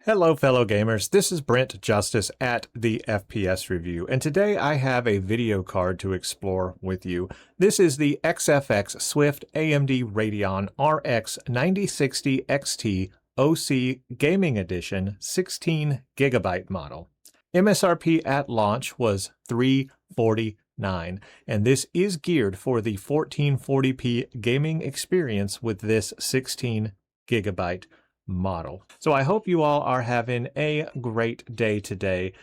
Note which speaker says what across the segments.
Speaker 1: Hello fellow gamers, this is Brent Justice at the FPS Review, and today I have a video card to explore with you. This is the XFX Swift AMD Radeon RX 9060 XT OC Gaming Edition 16GB model. MSRP at launch was $349, and this is geared for the 1440p gaming experience with this 16GB model. So I hope you all are having a great day today.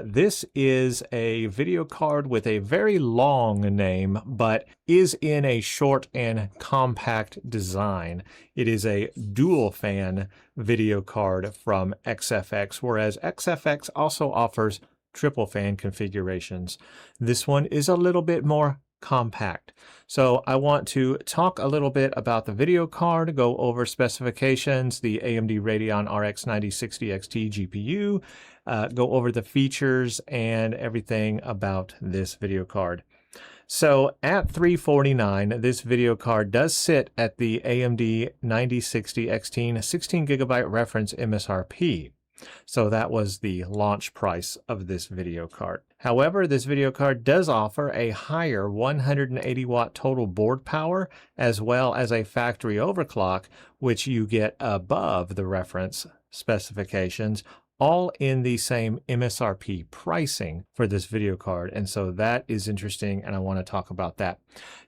Speaker 1: This is a video card with a very long name, but is in a short and compact design. It is a dual fan video card from XFX, whereas XFX also offers triple fan configurations. This one is a little bit more compact. So I want to talk a little bit about the video card, go over specifications, the AMD Radeon RX 9060 XT GPU, go over the features and everything about this video card. So at $349, this video card does sit at the AMD 9060 XT 16GB reference MSRP. So that was the launch price of this video card. However, this video card does offer a higher 180 watt total board power, as well as a factory overclock, which you get above the reference specifications, all in the same MSRP pricing for this video card. And so that is interesting, and I want to talk about that.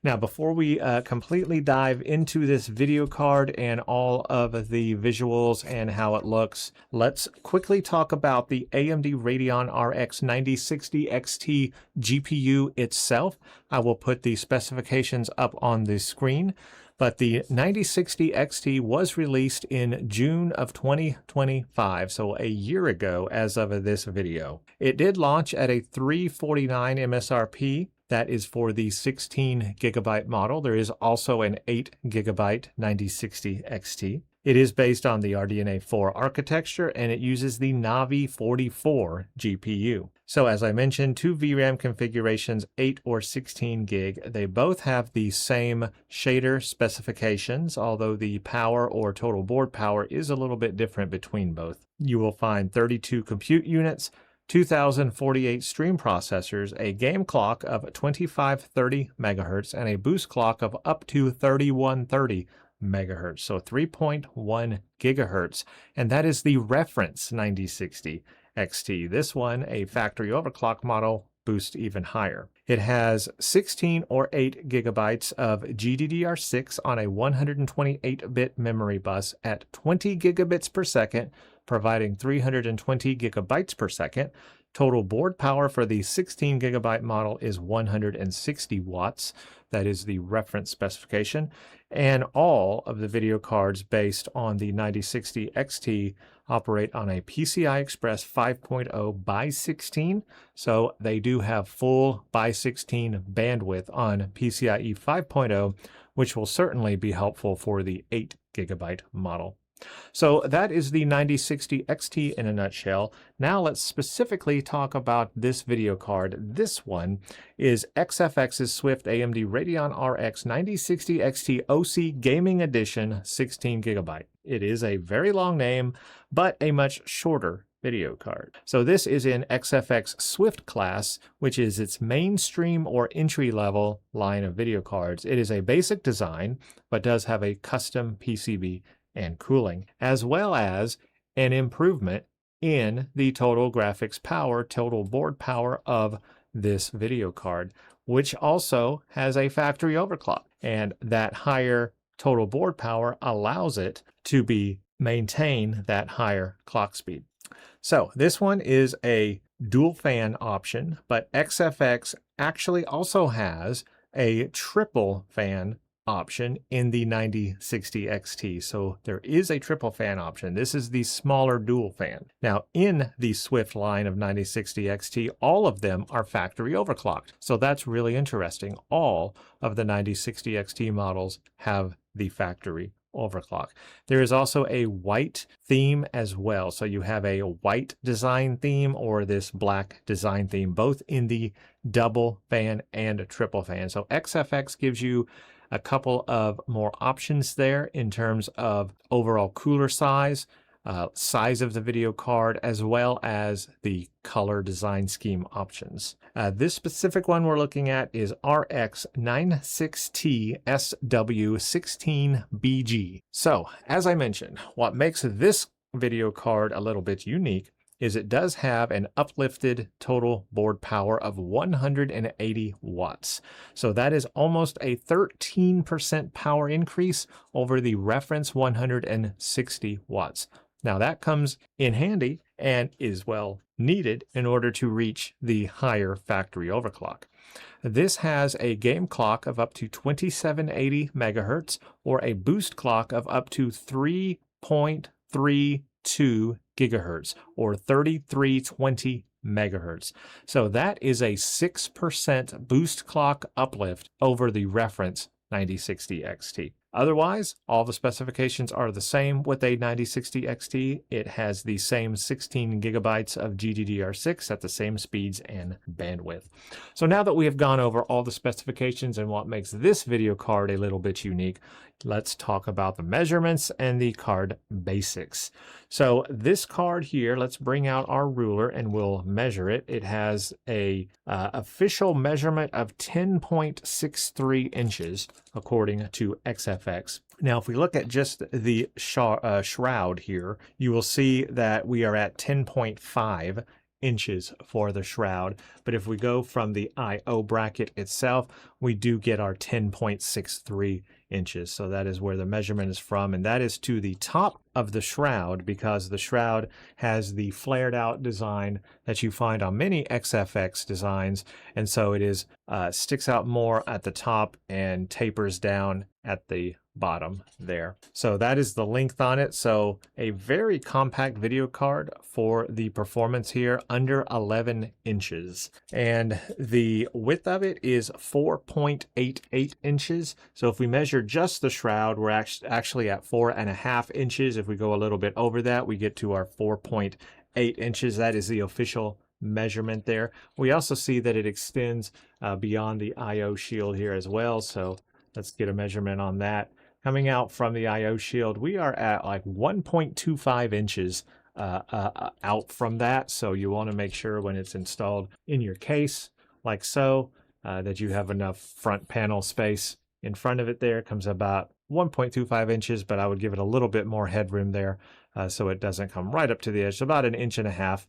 Speaker 1: Now, before we completely dive into this video card and all of the visuals and how it looks, let's quickly talk about the AMD Radeon RX 9060 XT GPU itself. I will put the specifications up on the screen. But the 9060 XT was released in June of 2025, so a year ago as of this video. It did launch at a $349 MSRP. That is for the 16GB model. There is also an 8GB 9060 XT. It is based on the RDNA 4 architecture, and it uses the Navi 44 GPU. So as I mentioned, two VRAM configurations, 8 or 16 gig. They both have the same shader specifications, although the power or total board power is a little bit different between both. You will find 32 compute units, 2048 stream processors, a game clock of 2530 MHz, and a boost clock of up to 3130 megahertz, so 3.1 gigahertz, and that is the reference 9060 XT. This one, a factory overclock model, boosts even higher. It has 16 or 8 gigabytes of GDDR6 on a 128-bit memory bus at 20 gigabits per second, providing 320 gigabytes per second. Total board power for the 16GB model is 160 watts. That is the reference specification. And all of the video cards based on the 9060 XT operate on a PCI Express 5.0 by 16. So they do have full by 16 bandwidth on PCIe 5.0, which will certainly be helpful for the 8GB model. So that is the 9060 XT in a nutshell. Now let's specifically talk about this video card. This one is XFX's Swift AMD Radeon RX 9060 XT OC Gaming Edition 16GB. It is a very long name, but a much shorter video card. So this is in XFX Swift class, which is its mainstream or entry-level line of video cards. It is a basic design, but does have a custom PCB and cooling, as well as an improvement in the total graphics power, total board power of this video card, which also has a factory overclock. And that higher total board power allows it to maintain that higher clock speed. So this one is a dual fan option, but XFX actually also has a triple fan option in the 9060 XT. So there is a triple fan option. This is the smaller dual fan. Now in the Swift line of 9060 XT, all of them are factory overclocked. So that's really interesting. All of the 9060 XT models have the factory overclock. There is also a white theme as well. So you have a white design theme or this black design theme, both in the double fan and triple fan. So XFX gives you a couple of more options there in terms of overall cooler size, size of the video card, as well as the color design scheme options. This specific one we're looking at is RX 96T SW16BG. So, as I mentioned, what makes this video card a little bit unique is it does have an uplifted total board power of 180 watts. So that is almost a 13% power increase over the reference 160 watts. Now that comes in handy and is well needed in order to reach the higher factory overclock. This has a game clock of up to 2780 megahertz or a boost clock of up to 3.32 gigahertz or 3320 megahertz. So that is a 6% boost clock uplift over the reference 9060 XT. Otherwise, all the specifications are the same with a 9060 XT. It has the same 16 gigabytes of GDDR6 at the same speeds and bandwidth. So now that we have gone over all the specifications and what makes this video card a little bit unique, let's talk about the measurements and the card basics. So this card here, let's bring out our ruler and we'll measure it. It has a official measurement of 10.63 inches according to XFX. Now, if we look at just the shroud here, you will see that we are at 10.5 inches for the shroud. But if we go from the I/O bracket itself, we do get our 10.63 inches. So that is where the measurement is from, and that is to the top of the shroud, because the shroud has the flared out design that you find on many XFX designs, and so it is sticks out more at the top and tapers down at the bottom there. So that is the length on it. So a very compact video card for the performance here, under 11 inches. And the width of it is 4.88 inches. So if we measure just the shroud, we're actually at 4.5 inches. If we go a little bit over that, we get to our 4.8 inches. That is the official measurement there. We also see that it extends beyond the IO shield here as well. So let's get a measurement on that. Coming out from the IO shield, we are at like 1.25 inches out from that. So you want to make sure when it's installed in your case, like so, that you have enough front panel space in front of it there. It comes about 1.25 inches, but I would give it a little bit more headroom there so it doesn't come right up to the edge. So about 1.5 inches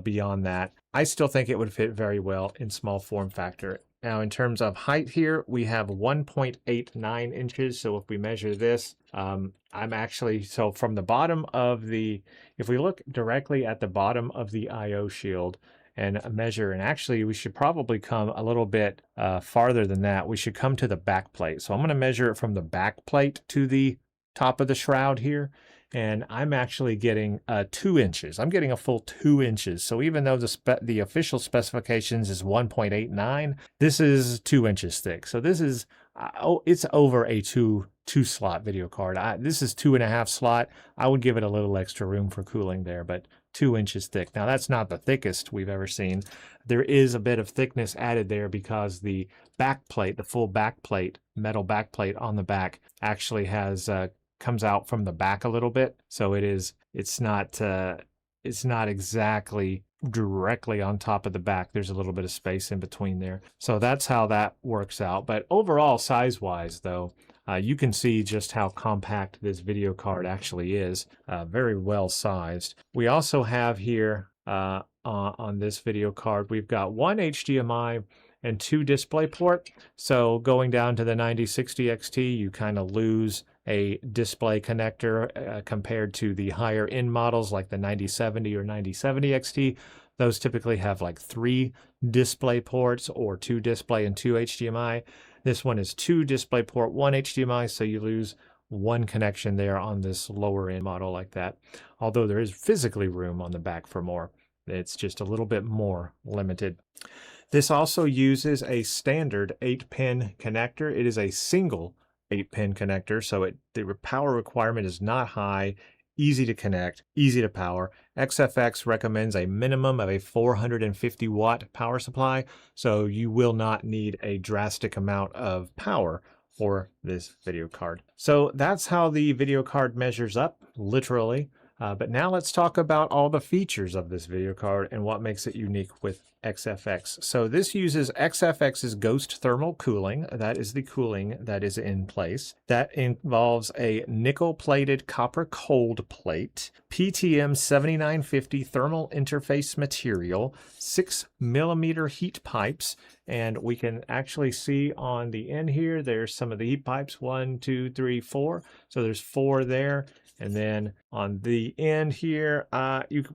Speaker 1: beyond that. I still think it would fit very well in small form factor. Now, in terms of height here, we have 1.89 inches. So if we measure this, I'm actually, so from the bottom of the, if we look directly at the bottom of the IO shield and measure, and actually we should probably come a little bit farther than that. We should come to the back plate. So I'm going to measure it from the back plate to the top of the shroud here. And I'm actually getting 2 inches. I'm getting a full 2 inches. So even though the official specifications is 1.89, this is 2 inches thick. So this is, it's over a two slot video card. This is 2.5 slot. I would give it a little extra room for cooling there, but 2 inches thick. Now that's not the thickest we've ever seen. There is a bit of thickness added there because the back plate, the full back plate, metal back plate on the back actually has comes out from the back a little bit, so it's not exactly directly on top of the back. There's a little bit of space in between there, so that's how that works out. But overall, size wise though, you can see just how compact this video card actually is. Very well sized. We also have here on this video card, we've got one HDMI and 2 DisplayPort. So going down to the 9060 XT, you kind of lose a display connector compared to the higher end models like the 9070 or 9070 XT. Those typically have like 3 display ports or 2 display and 2 HDMI. This one is 2 DisplayPort, 1 HDMI, so you lose 1 connection there on this lower end model like that. Although there is physically room on the back for more, it's just a little bit more limited. This also uses a standard 8-pin connector. It is a single 8-pin connector, so the power requirement is not high, easy to connect, easy to power. XFX recommends a minimum of a 450 watt power supply, so you will not need a drastic amount of power for this video card. So that's how the video card measures up, literally. But now let's talk about all the features of this video card and what makes it unique with XFX. So this uses XFX's Ghost thermal cooling. That is the cooling that is in place. That involves a nickel-plated copper cold plate, PTM 7950 thermal interface material, 6mm heat pipes, and we can actually see on the end here, there's some of the heat pipes, 1, 2, 3, 4. So there's 4 there. And then on the end here,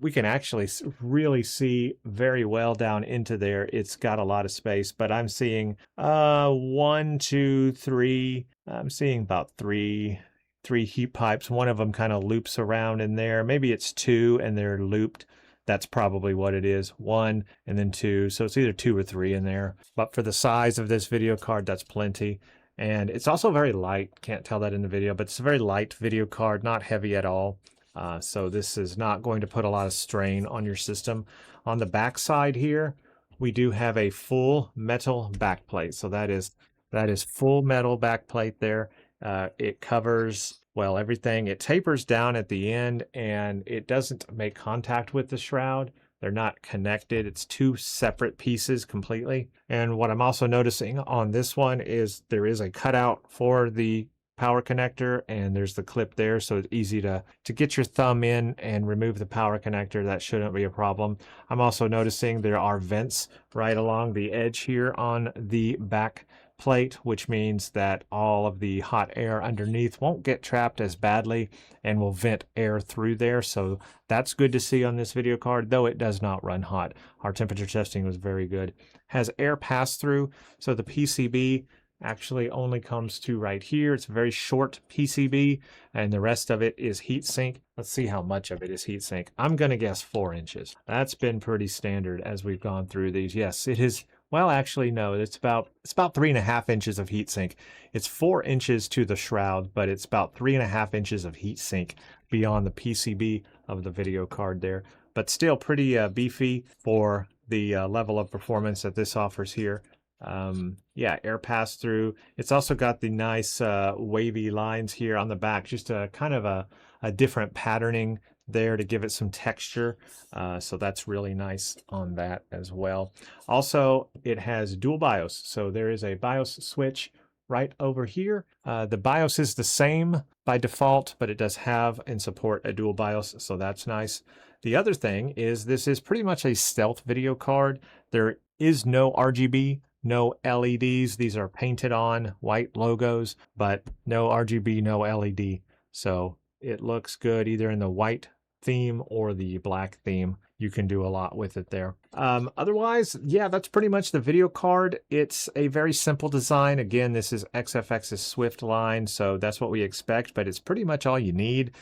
Speaker 1: we can actually really see very well down into there. It's got a lot of space, but I'm seeing 1, 2, 3. I'm seeing about three heat pipes. One of them kind of loops around in there. Maybe it's 2 and they're looped. That's probably what it is. 1 and then 2. So it's either 2 or 3 in there. But for the size of this video card, that's plenty. And it's also very light. Can't tell that in the video, but it's a very light video card, not heavy at all. So this is not going to put a lot of strain on your system. On the back side here, we do have a full metal backplate. So that is full metal backplate there. It covers, well, everything. It tapers down at the end and it doesn't make contact with the shroud. They're not connected. It's 2 separate pieces completely. And what I'm also noticing on this one is there is a cutout for the power connector and there's the clip there. So it's easy to get your thumb in and remove the power connector. That shouldn't be a problem. I'm also noticing there are vents right along the edge here on the back plate, which means that all of the hot air underneath won't get trapped as badly and will vent air through there. So that's good to see on this video card, though it does not run hot. Our temperature testing was very good. Has air pass through, so the PCB actually only comes to right here. It's a very short PCB and the rest of it is heatsink. Let's see how much of it is heatsink. I'm going to guess 4 inches. That's been pretty standard as we've gone through these. Yes, it is. Well, actually, no, it's about 3.5 inches of heatsink. It's 4 inches to the shroud, but it's about 3.5 inches of heatsink beyond the PCB of the video card there. But still pretty beefy for the level of performance that this offers here. Yeah, air pass through. It's also got the nice wavy lines here on the back, just a kind of a different patterning there to give it some texture. So that's really nice on that as well. Also, it has dual BIOS. So there is a BIOS switch right over here. The BIOS is the same by default, but it does have and support a dual BIOS, so that's nice. The other thing is this is pretty much a stealth video card. There is no RGB, no LEDs. These are painted on white logos, but no RGB, no LED. So it looks good either in the white theme or the black theme. You can do a lot with it there. Otherwise, yeah, that's pretty much the video card. It's a very simple design. Again, this is XFX's Swift line, so that's what we expect, but it's pretty much all you need.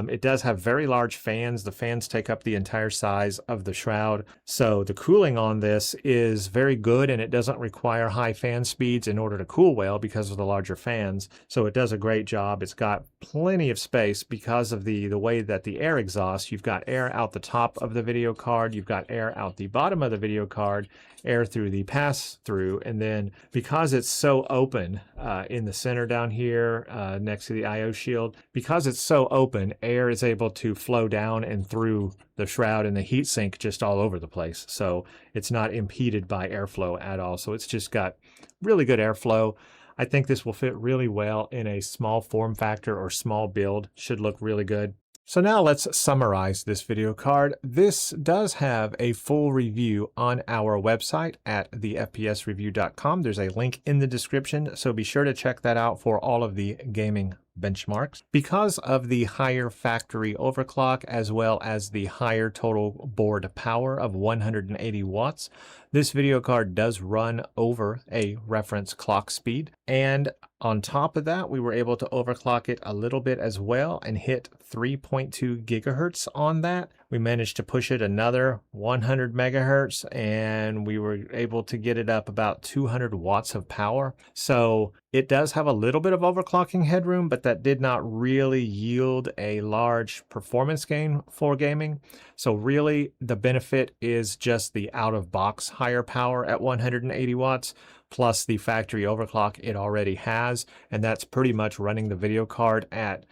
Speaker 1: It does have very large fans. The fans take up the entire size of the shroud. So the cooling on this is very good and it doesn't require high fan speeds in order to cool well because of the larger fans. So it does a great job. It's got plenty of space because of the way that the air exhausts. You've got air out the top of the video card. You've got air out the bottom of the video card, air through the pass through. And then because it's so open in the center down here next to the IO shield, because it's so open, air is able to flow down and through the shroud and the heatsink just all over the place. So it's not impeded by airflow at all. So it's just got really good airflow. I think this will fit really well in a small form factor or small build. Should look really good. So now let's summarize this video card. This does have a full review on our website at thefpsreview.com. There's a link in the description, so be sure to check that out for all of the gaming benchmarks. Because of the higher factory overclock as well as the higher total board power of 180 watts, this video card does run over a reference clock speed. And on top of that, we were able to overclock it a little bit as well and hit 3.2 gigahertz on that. We managed to push it another 100 megahertz and we were able to get it up about 200 watts of power. So it does have a little bit of overclocking headroom, but that did not really yield a large performance gain for gaming. So really the benefit is just the out-of-box higher power at 180 watts plus the factory overclock it already has, and that's pretty much running the video card at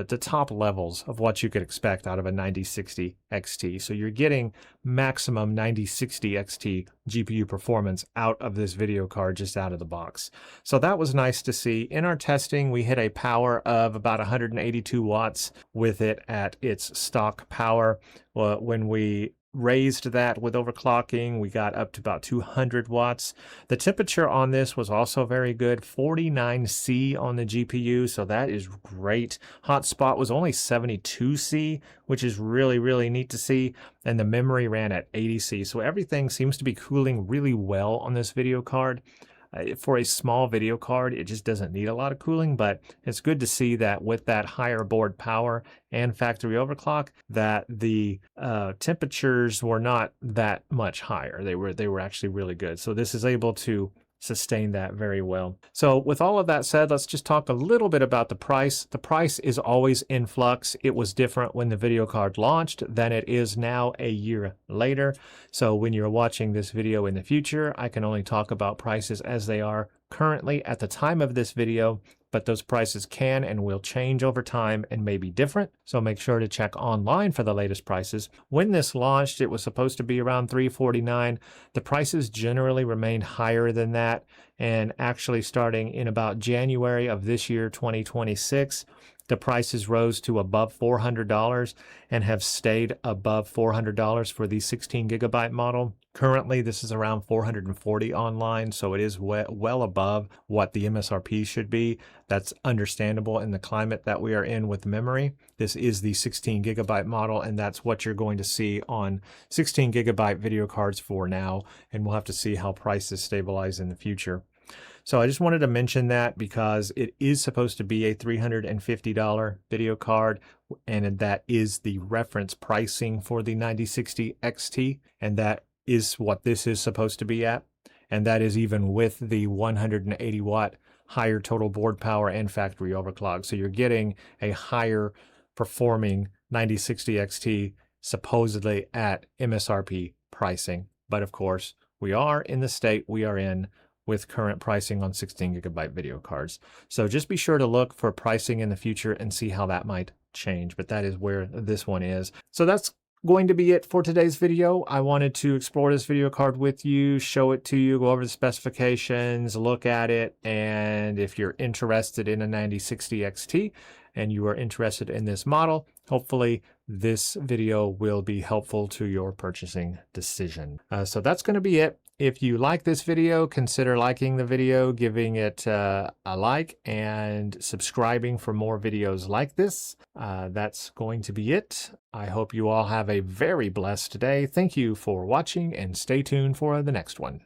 Speaker 1: the top levels of what you could expect out of a 9060 XT. So you're getting maximum 9060 XT GPU performance out of this video card just out of the box. So that was nice to see. In our testing, we hit a power of about 182 watts with it at its stock power. Well, when we raised that with overclocking, we got up to about 200 watts. The temperature on this was also very good, 49C on the GPU, so that is great. Hotspot was only 72C, which is really, really neat to see, and the memory ran at 80C, so everything seems to be cooling really well on this video card. For a small video card, it just doesn't need a lot of cooling, but it's good to see that with that higher board power and factory overclock, that the temperatures were not that much higher. They were actually really good. So this is able to sustain that very well. So with all of that said, let's just talk a little bit about the price. The price is always in flux. It was different when the video card launched than it is now a year later. So when you're watching this video in the future, I can only talk about prices as they are currently at the time of this video, but those prices can and will change over time and may be different. So make sure to check online for the latest prices. When this launched, it was supposed to be around $349. The prices generally remained higher than that. And actually starting in about January of this year, 2026, the prices rose to above $400 and have stayed above $400 for the 16 gigabyte model. Currently, this is around $440 online, so it is well above what the MSRP should be. That's understandable in the climate that we are in with memory. This is the 16 gigabyte model, and that's what you're going to see on 16 gigabyte video cards for now, and we'll have to see how prices stabilize in the future. So I just wanted to mention that because it is supposed to be a $350 video card, and that is the reference pricing for the 9060 XT, and that is what this is supposed to be at. And that is even with the 180 watt higher total board power and factory overclock. So you're getting a higher performing 9060 XT supposedly at MSRP pricing. But of course, we are in the state we are in with current pricing on 16 gigabyte video cards. So just be sure to look for pricing in the future and see how that might change, but that is where this one is. So that's going to be it for today's video. I wanted to explore this video card with you, show it to you, go over the specifications, look at it, and if you're interested in a 9060 XT and you are interested in this model, hopefully this video will be helpful to your purchasing decision. So that's going to be it. If you like this video, consider liking the video, giving it a like, and subscribing for more videos like this. That's going to be it. I hope you all have a very blessed day. Thank you for watching, and stay tuned for the next one.